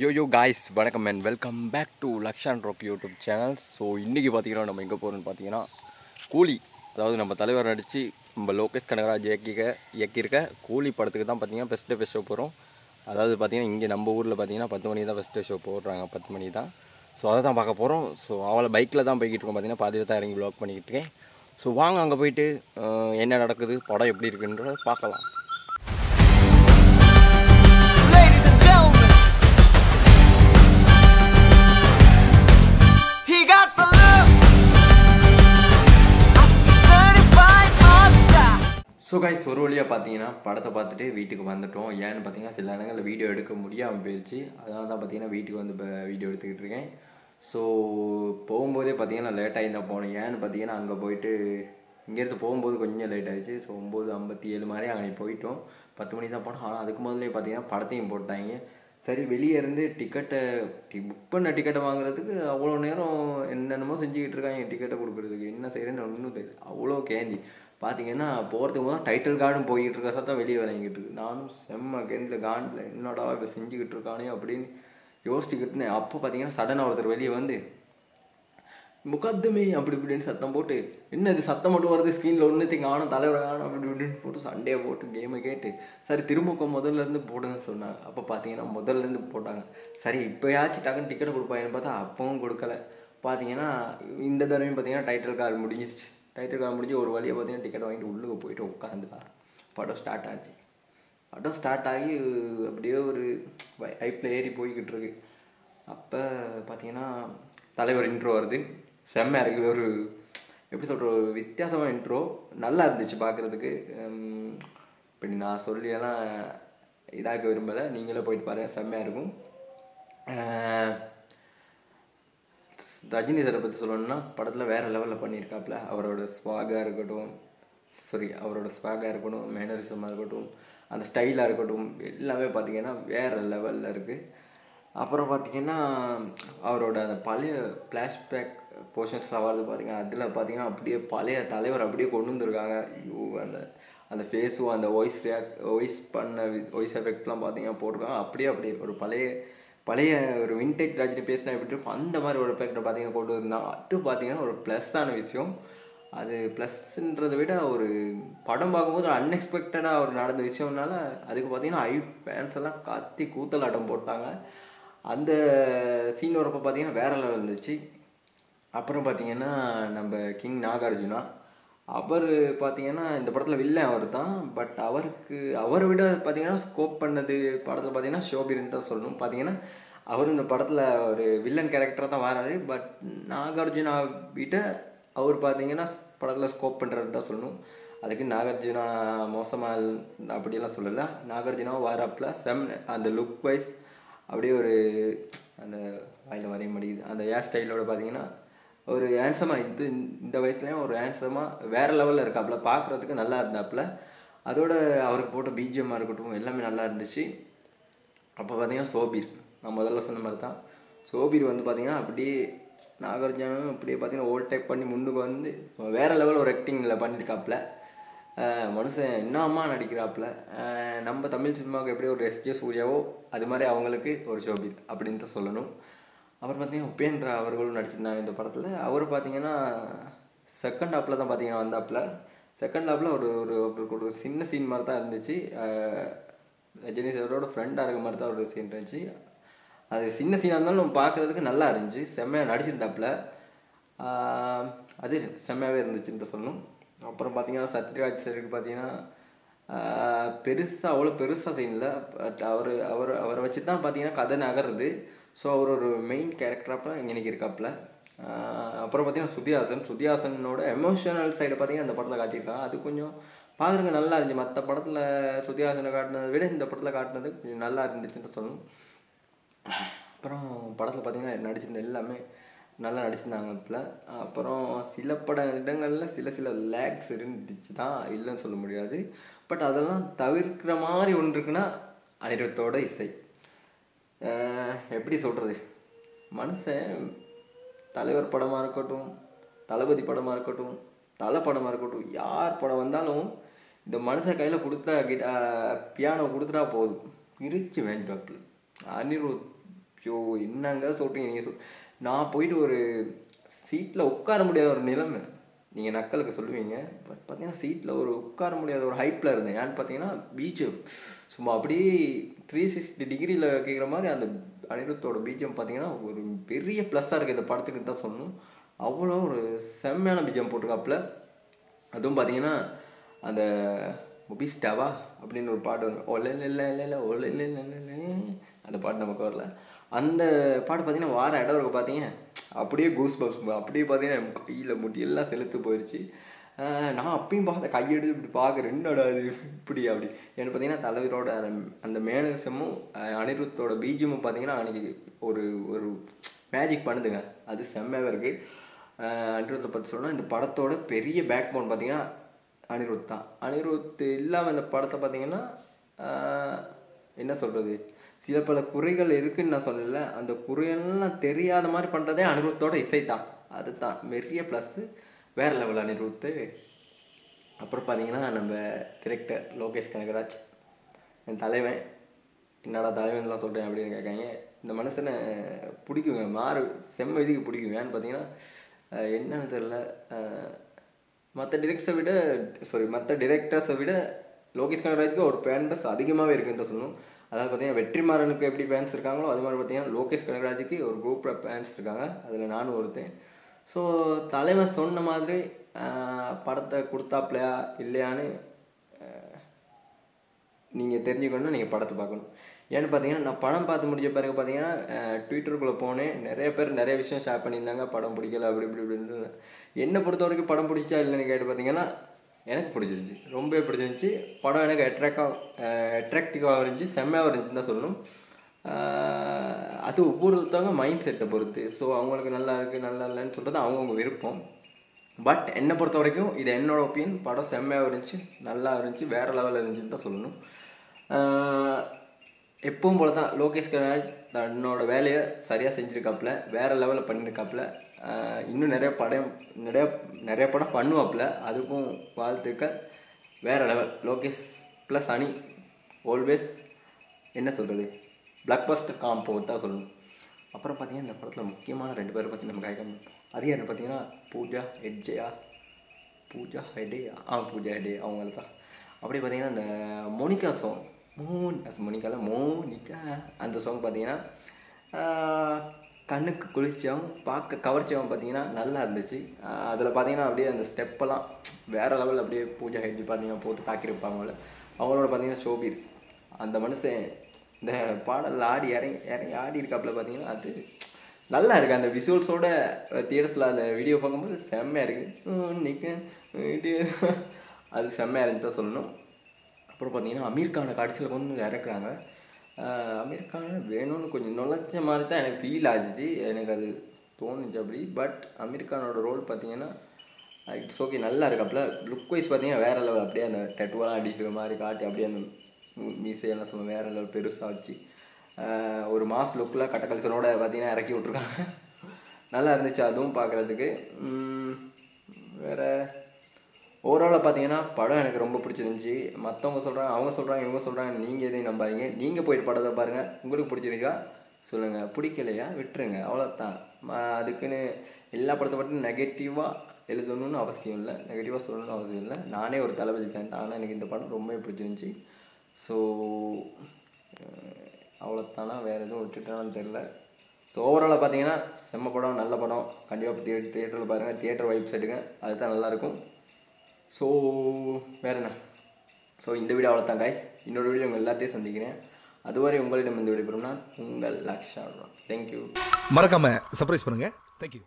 யோ guys வணக்கம் and welcome back to Lakshan rock YouTube channel. So இன்றைக்கி பார்த்தீங்கன்னா நம்ம எங்கே போகிறோம்னு பார்த்தீங்கன்னா கூலி, அதாவது நம்ம தலைவர் நடித்து நம்ம லோகேஷ் கனகராஜ் இயக்கியிருக்க கூலி படத்துக்கு தான் பார்த்தீங்கன்னா ஃபஸ்ட் டே ஷோ போகிறோம். அதாவது பார்த்தீங்கன்னா இங்கே நம்ம ஊரில் பார்த்தீங்கன்னா 10 மணி தான் ஃபஸ்ட் டே ஷோ போடுறாங்க, 10 மணி தான். ஸோ அதை தான் பார்க்க போகிறோம். ஸோ அவளை பைக்கில் தான் போய்கிட்டு இருக்கோம், பார்த்தீங்கன்னா பாதியில் தான் இறங்கி வ்ளாக் பண்ணிக்கிட்டு இருக்கேன். ஸோ வாங்க அங்கே போயிட்டு என்ன நடக்குது, படம் எப்படி இருக்குன்றத பார்க்கலாம். ஸோ கைஸ், ஒரு வழியாக பார்த்தீங்கன்னா படத்தை பார்த்துட்டு வீட்டுக்கு வந்துட்டோம். ஏன்னு பார்த்தீங்கன்னா சில நேரங்களில் வீடியோ எடுக்க முடியாமல் போயிடுச்சு. அதனால தான் பார்த்தீங்கன்னா வீட்டுக்கு வந்து இப்போ வீடியோ எடுத்துக்கிட்டு இருக்கேன். ஸோ போகும்போதே பார்த்தீங்கன்னா லேட்டாகி தான் போனேன். ஏன்னு பார்த்தீங்கன்னா அங்கே போயிட்டு இங்கேருந்து போகும்போது கொஞ்சம் லேட் ஆகிடுச்சு. ஸோ 9:57 மாதிரி அங்கே போயிட்டோம். 10 மணி தான் போனோம். ஆனால் அதுக்கு முதல்ல பார்த்தீங்கன்னா படத்தையும் போட்டாங்க. சரி, வெளியே இருந்து டிக்கெட்டை புக் பண்ண டிக்கெட்டை வாங்குறதுக்கு அவ்வளோ நேரம் என்னென்னமோ செஞ்சுக்கிட்டு இருக்காங்க. டிக்கெட்டை கொடுக்குறதுக்கு என்ன செய்கிறேன்னு ஒன்றும் தெரியல. அவ்வளோ கேந்தி பார்த்தீங்கன்னா போகிறதுக்கு தான் டைட்டில் கார்டும் போய்கிட்டு இருக்க சத்தம் வெளியே விளங்கிட்டு இருக்கு. நானும் செம்ம கேந்தில் காண்டில் என்னடா இப்போ செஞ்சுக்கிட்டு இருக்கானே அப்படின்னு யோசிச்சுக்கிட்டு இருந்தேன். அப்போ பார்த்தீங்கன்னா சடனாக ஒருத்தர் வெளியே வந்து முகத்துமே அப்படி இப்படின்னு சத்தம் போட்டு, என்ன இது சத்தம் மட்டும் வருது, ஸ்க்ரீனில் ஒன்றுத்தையும் காணும், தலைவரை காணும் அப்படி இப்படின்னு போட்டு சண்டையை போட்டு கேமை கேட்டு சரி திரும்ப முதல்லேருந்து போடுங்கன்னு சொன்னாங்க. அப்போ பார்த்தீங்கன்னா முதல்லேருந்து போட்டாங்க. சரி இப்போயாச்சும் டக்குன்னு டிக்கெட் கொடுப்பாங்கன்னு பார்த்தா அப்பவும் கொடுக்கல. பார்த்தீங்கன்னா இந்த தடவையும் பார்த்தீங்கன்னா டைட்டில் கார்டு முடிஞ்சிச்சு. டைட்டில் கார்டு முடிஞ்சு ஒரு வழியாக பார்த்தீங்கன்னா டிக்கெட் வாங்கிட்டு உள்ளுக்கு போயிட்டு உட்காந்துட்டா. படம் ஸ்டார்ட் ஆச்சு. படம் ஸ்டார்ட் ஆகி அப்படியே ஒரு ஹைப்பில் ஏறி போய்கிட்டு இருக்கு. அப்போ பார்த்தீங்கன்னா தலைவர் இன்ட்ரோ வருது. செம்மையாக இருக்குது. ஒரு எப்படி சொல்கிற, ஒரு வித்தியாசமான இன்ட்ரோ. நல்லா இருந்துச்சு பார்க்குறதுக்கு. இப்படி நான் சொல்லியெல்லாம் இதாக்க விரும்பலை, நீங்களே போயிட்டு பாருங்கள், செம்மையாக இருக்கும். ரஜினி சாரை பற்றி சொல்லணும்னா படத்தில் வேறு லெவலில் பண்ணியிருக்காப்புல. அவரோட ஸ்வாகாக இருக்கட்டும், மேனரிசமாக இருக்கட்டும், அந்த ஸ்டைலாக இருக்கட்டும், எல்லாமே பார்த்திங்கன்னா வேறு லெவலில் இருக்குது. அப்புறம் பார்த்திங்கன்னா அவரோட அந்த பழைய ஃப்ளாஷ்பேக் போர்ஷன்ஸ்லாம் வருது பார்த்திங்கன்னா, அதில் பார்த்திங்கன்னா அப்படியே பழைய தலைவர் அப்படியே கொண்டு வந்துருக்காங்க. ஐயோ, அந்த ஃபேஸும் அந்த வாய்ஸ் எஃபெக்ட்லாம் பார்த்திங்கன்னா போட்டிருக்காங்க. அப்படியே ஒரு பழைய ஒரு விண்டேஜ் ரஜினி பேசினா எப்படி இருக்கும் அந்த மாதிரி ஒரு எஃபெக்டை பார்த்திங்கன்னா கொண்டு வந்தாங்க. அது பார்த்திங்கன்னா ஒரு ப்ளஸ்ஸான விஷயம். அது ப்ளஸ்ன்றதை விட ஒரு படம் பார்க்கும்போது ஒரு அன்எக்ஸ்பெக்டடாக ஒரு நடந்த விஷயம்னால அதுக்கு பார்த்திங்கன்னா ஃபேன்ஸ் எல்லாம் கத்தி கூத்தலாட்டம் போட்டாங்க. அந்த சீன் வரப்போ பார்த்திங்கன்னா வேறு லெவல் இருந்துச்சு. அப்புறம் பார்த்திங்கன்னா நம்ம கிங் நாகார்ஜுனா, அவர் பார்த்திங்கன்னா இந்த படத்தில் வில்லன் அவர் தான். பட் அவரை விட பார்த்திங்கன்னா ஸ்கோப் பண்ணது படத்தில் பார்த்திங்கன்னா ஷோபீர்னு தான் சொல்லணும். பார்த்திங்கன்னா அவர் இந்த படத்தில் ஒரு வில்லன் கேரக்டராக தான் வராரு. பட் நாகார்ஜுனா விட அவர் பார்த்திங்கன்னா படத்தில் ஸ்கோப் பண்ணுறது தான் சொல்லணும். அதுக்கு நாகார்ஜுனா மோசமாக அப்படியெல்லாம் சொல்லலை. நாகார்ஜுனாவும் வராப்பில் அந்த லுக் வைஸ் அப்படியே ஒரு அந்த வாயில் வரைய முடியுது. அந்த ஹேர் ஸ்டைலோட பார்த்திங்கன்னா ஒரு ஹேண்ட்ஸமாக இந்த வயசுலேயும் ஒரு ஹேண்ட்ஸமாக வேறு லெவலில் இருக்காப்புல, பார்க்குறதுக்கு நல்லா இருந்தாப்புல. அதோட அவருக்கு போட்ட பிஜிஎம்மாக இருக்கட்டும் எல்லாமே நல்லா இருந்துச்சு. அப்போ பார்த்திங்கன்னா சோபீர், நான் முதல்ல சொன்ன மாதிரி தான். சோபீர் வந்து பார்த்திங்கன்னா அப்படியே நாகார்ஜுனாவும் அப்படியே பார்த்திங்கன்னா ஓல்ட் டைப் பண்ணி முன்னுக்கு வந்து வேறு லெவல் ஒரு ஆக்டிங்கில் பண்ணியிருக்காப்புல. மனுஷன் என்னம்மா நடிக்கிறாப்புல. நம்ம தமிழ் சினிமாவுக்கு எப்படி ஒரு எஸ்ஜே சூர்யாவோ அது மாதிரி அவங்களுக்கு ஒரு ஷோபீர் அப்படின்னு தான் சொல்லணும். அப்புறம் பார்த்திங்கன்னா உபேந்திரா அவர்களும் நடிச்சிருந்தாங்க இந்த படத்தில். அவர் பார்த்திங்கன்னா செகண்ட் ஹாப்பில் தான் பார்த்திங்கன்னா வந்தாப்புல. செகண்ட் ஹாப்பில் ஒரு சின்ன சீன் மாதிரி தான் இருந்துச்சு. ரஜினி சாரோட ஃப்ரெண்டாக இருக்க மாதிரி தான் ஒரு சீன் இருந்துச்சு. அது சின்ன சீனாக இருந்தாலும் நம்ம பார்க்குறதுக்கு நல்லா இருந்துச்சு. செம்மையாக நடிச்சிருந்தாப்புல. அது செம்மையாகவே இருந்துச்சுன்னு தான் சொல்லணும். அப்புறம் பார்த்திங்கன்னா சத்யராஜ் சாருக்கு பார்த்திங்கன்னா அவ்வளோ பெருசாக சீனில். பட் அவரை வச்சு தான் பார்த்திங்கன்னா கதை நகருது. ஸோ அவர் ஒரு மெயின் கேரக்டராக இன்னைக்கு இருக்காப்புல. அப்புறம் பார்த்திங்கன்னா சுதிஹாசனோட எமோஷனல் சைடை பார்த்திங்கன்னா இந்த படத்தில் காட்டியிருக்காங்க. அது கொஞ்சம் பார்க்குறதுக்கு நல்லா இருந்துச்சு. மற்ற படத்தில் சுதிஹாசனை காட்டினதை விட இந்த படத்தில் காட்டினது கொஞ்சம் நல்லா இருந்துச்சுன்னு சொல்லணும். அப்புறம் படத்தில் பார்த்திங்கன்னா நடிச்சிருந்த எல்லாமே நல்லா நடிச்சிருந்தாங்க. அப்புறம் சில இடங்களில் சில லேக்ஸ் இருந்துச்சு தான், இல்லைன்னு சொல்ல முடியாது. பட் அதெல்லாம் தவிர்க்கிற மாதிரி ஒன்று இருக்குன்னா அனிருத்தோட இசை. எப்படி சொல்கிறது, மனுஷன் தலைவர் படமாக இருக்கட்டும், தளபதி படமாக இருக்கட்டும், தலை படமாக இருக்கட்டும், யார் படம் வந்தாலும் இந்த மனுஷன் கையில் கொடுத்தா பியானோ கொடுத்துட்டா போதும், பிரித்து வேஞ்சிடாப்புல. அனிருத் ஐயோ என்னங்க சொல்கிறீங்க நீங்கள் நான் போயிட்டு ஒரு சீட்டில் உட்கார முடியாத ஒரு நிலைமை. நீங்கள் நக்கலுக்கு சொல்லுவீங்க, பட் பார்த்தீங்கன்னா சீட்டில் ஒரு உட்கார முடியாத ஒரு ஹைப்பில் இருந்தேன். ஏன்னு பார்த்தீங்கன்னா பிஜிஎம் சும்மா அப்படியே 360 டிகிரியில் கேட்குற மாதிரி அந்த அனிருத்தோட பிஜிஎம் பார்த்தீங்கன்னா ஒரு பெரிய ப்ளஸ்ஸாக இருக்குது இந்த படத்துக்கு தான் சொல்லணும். அவ்வளோ ஒரு செம்மையான பிஜிஎம் போட்டிருக்காப்புல. அதுவும் பார்த்தீங்கன்னா அந்த மொபிஸ்டாவா அப்படின்னு ஒரு பாட்டு வரும், ஒல்ல இல்லை ஒல்ல இல்லை அந்த பாட்டு நமக்கு வரல. அந்த பாட்டு பார்த்தீங்கன்னா வார இடம் இருக்க பார்த்தீங்க அப்படியே கூஸ் பம்ப்ஸ், அப்படியே பார்த்தீங்கன்னா நம்ம கையில் முட்டி எல்லாம் செலுத்து போயிடுச்சு. நான் அப்பயும் பார்த்த கையெடுத்து இப்படி பார்க்குறேன், என்னடா அது இப்படி அப்படி. ஏன்னு பார்த்தீங்கன்னா தலைவரோட அந்த மேனரிசமும் அனிருத்தோட பிஜிஎம்மும் பார்த்தீங்கன்னா அன்றைக்கி ஒரு ஒரு மேஜிக் பண்ணுதுங்க. அது செம்மையாக இருக்குது. அனிருத்தை பற்றி சொன்னால் இந்த படத்தோட பெரிய பேக் போன் பார்த்தீங்கன்னா அனிருத் தான். அனிருத் இல்லாமல் இந்த படத்தை பார்த்தீங்கன்னா என்ன சொல்கிறது, சில பல குறைகள் இருக்குதுன்னு நான் சொல்லலை, அந்த குறையெல்லாம் தெரியாத மாதிரி பண்ணுறதே அனிருத்தோட இசை தான். அது தான் பெரிய ப்ளஸ்ஸு, வேறு லெவல் அனிருத்து. அப்புறம் பார்த்தீங்கன்னா நம்ம டிரெக்டர் லோகேஷ் கனகராஜ், என் தலைவன். என்னடா தலைவன்லாம் சொல்கிறேன் அப்படின்னு கேட்காங்க. இந்த மனுஷனை பிடிக்குங்க, செம்ம இதுக்கு பிடிக்குங்க. ஏன்னு பார்த்தீங்கன்னா என்னன்னு தெரில, மற்ற டிரெக்டர்ஸை விட லோகேஷ் கனகராஜுக்கு ஒரு ஃபேன் பேஸ் அதிகமாகவே இருக்குன்னு தான் சொல்லணும். அதாவது பார்த்தீங்கன்னா வெற்றிமாறனுக்கு எப்படி ஃபேன்ஸ் இருக்காங்களோ அது மாதிரி பார்த்தீங்கன்னா லோகேஷ் கனகராஜுக்கு ஒரு குரூப் ஆஃப் ஃபேன்ஸ் இருக்காங்க, அதில் நானும் ஒருத்தன். ஸோ தலைவன் சொன்ன மாதிரி படத்தை கொடுத்தாப்லையா இல்லையான்னு நீங்கள் தெரிஞ்சுக்கணுன்னா நீங்கள் படத்தை பார்க்கணும். ஏன்னு பார்த்தீங்கன்னா நான் படம் பார்த்து முடிஞ்ச பிறகு பார்த்தீங்கன்னா ட்விட்டருக்குள்ளே போனேன், நிறைய பேர் நிறைய விஷயம் ஷேர் பண்ணியிருந்தாங்க, படம் பிடிக்கல அப்படி இப்படி இப்படின்னு. என்னை பொறுத்த வரைக்கும் படம் பிடிச்சா இல்லைன்னு கேட்டு பார்த்தீங்கன்னா எனக்கு பிடிச்சிருந்துச்சி, ரொம்ப பிடிச்சிருந்துச்சி. படம் எனக்கு அட்ராக்டிவாக இருந்துச்சு, செம்மையாக இருந்துச்சுன்னு தான் சொல்லணும். அது ஒவ்வொருத்தவங்க மைண்ட் செட்டை பொறுத்து. ஸோ அவங்களுக்கு நல்லா இருக்குது நல்லா இல்லைன்னு சொல்கிறது அவங்கவுங்க விருப்பம். பட் என்னை பொறுத்த வரைக்கும் இது என்னோட ஒப்பீனியன், படம் செம்மையாக இருந்துச்சு, நல்லா இருந்துச்சு, வேறு லெவலில் இருந்துச்சுன்னு தான் சொல்லணும். எப்பவும் போல தான் லோகேஷ் கனகராஜ் தன்னோட வேலையை சரியாக செஞ்சுருக்காப்புல, வேறு லெவலில் பண்ணியிருக்காப்புல. இன்னும் நிறைய படம் பண்ணுவாப்புல, அதுக்கும் வாழ்த்துக்கள். வேறு லெவல் லோகேஷ் ப்ளஸ் அனி ஆல்வேஸ் என்ன சொல்கிறது பிளாக் பஸ்டர் காம்போ தான் சொல்லணும். அப்புறம் பார்த்தீங்கன்னா இந்த படத்தில் முக்கியமான 2 பேரை பற்றி நம்ம கேட்கணும். அது யாருன்னு பார்த்தீங்கன்னா பூஜா ஹெடே அவங்கள தான். அப்படி பார்த்தீங்கன்னா இந்த மோனிகா சாங், மோனிகா அந்த சாங் பார்த்தீங்கன்னா கண்ணுக்கு குளிர்ச்சியாகவும் பார்க்க கவர்ச்சியாகவும் பார்த்தீங்கன்னா நல்லா இருந்துச்சு. அதில் பார்த்தீங்கன்னா அப்படியே அந்த ஸ்டெப்பெல்லாம் வேறு லெவலில் அப்படியே பூஜா ஹெட் பார்த்தீங்கன்னா போட்டு தாக்கியிருப்பாங்கள. அவங்களோட பார்த்தீங்கன்னா ஷோபீர், அந்த மனுஷன் இந்த பாடலில் இறங்கி ஆடி இருக்காப்புல பார்த்தீங்கன்னா அது நல்லா இருக்குது. அந்த விசுவல்ஸோட தியேட்டர்ஸில் அந்த வீடியோ பார்க்கும்போது செம்மையாக இருக்குது, அது செம்மையாக இருந்துச்சு தான் சொல்லணும். அப்புறம் பார்த்தீங்கன்னா அமீர் கானை கடைசியில் கொண்டு இறக்குறாங்க. அமீர் கான் வேணும்னு கொஞ்சம் நுழைச்ச மாதிரி தான் எனக்கு ஃபீல் ஆச்சு, எனக்கு அது தோணுச்சு அப்படி. பட் அமீர் கானோட ரோல் பார்த்தீங்கன்னா இட்ஸ் ஓகே, நல்லா இருக்காப்புல. லுக் வைஸ் பார்த்தீங்கன்னா வேறு லெவல், அப்படியே அந்த டெட்டுவெல்லாம் அடிச்சுக்கிற மாதிரி காட்டி அப்படியே அந்த மீசையெல்லாம் சொல்லுவேன் வேறு லெவல் பெருசாக வச்சு ஒரு மாஸ் லுக்கில் கட்டக்கல்சனோட பார்த்தீங்கன்னா இறக்கி விட்ருக்காங்க. நல்லா இருந்துச்சு அதுவும் பார்க்குறதுக்கு. வேறு ஓவராலாக பார்த்தீங்கன்னா படம் எனக்கு ரொம்ப பிடிச்சிருந்துச்சி. மற்றவங்க சொல்கிறாங்க, அவங்க சொல்கிறாங்க, இவங்க சொல்கிறாங்க, நீங்கள் எதையும் நம்பாதீங்க. நீங்கள் போயிட்டு படத்தை பாருங்கள், உங்களுக்கு பிடிச்சிருக்கா சொல்லுங்கள், பிடிக்கலையா விட்டுருங்க, அவ்வளோதான். அதுக்குன்னு எல்லா படத்தை பற்றி நெகட்டிவாக எழுதணும்னு அவசியம் இல்லை, நெகட்டிவாக சொல்லணும்னு அவசியம் இல்லை. நானே ஒரு தளபதி ஃபேன் தான், ஆனால் எனக்கு இந்த படம் ரொம்ப பிடிச்சிருந்துச்சி. ஸோ அவ்வளோத்தானா, வேறு எதுவும் விட்டுட்டானு தெரில. ஸோ ஓவராலாக பார்த்தீங்கன்னா செம்ம படம், நல்ல படம். கண்டிப்பாக தியேட்டரில் பாருங்கள், தியேட்டர் வைப்ஸ் எடுங்க, அதுதான் நல்லாயிருக்கும். ஸோ வேறு என்ன, ஸோ இந்த வீடியோ அவ்வளோதான் கைஸ். இன்னொரு வீடியோ உங்கள் எல்லாத்தையும் சந்திக்கிறேன். அதுவரை உங்களிடம் இந்த விடைபெறும் நான் உங்கள் லக்ஷா. தேங்க்யூ. மறக்காமல் சர்ப்ரைஸ் பண்ணுங்கள். தேங்க்யூ.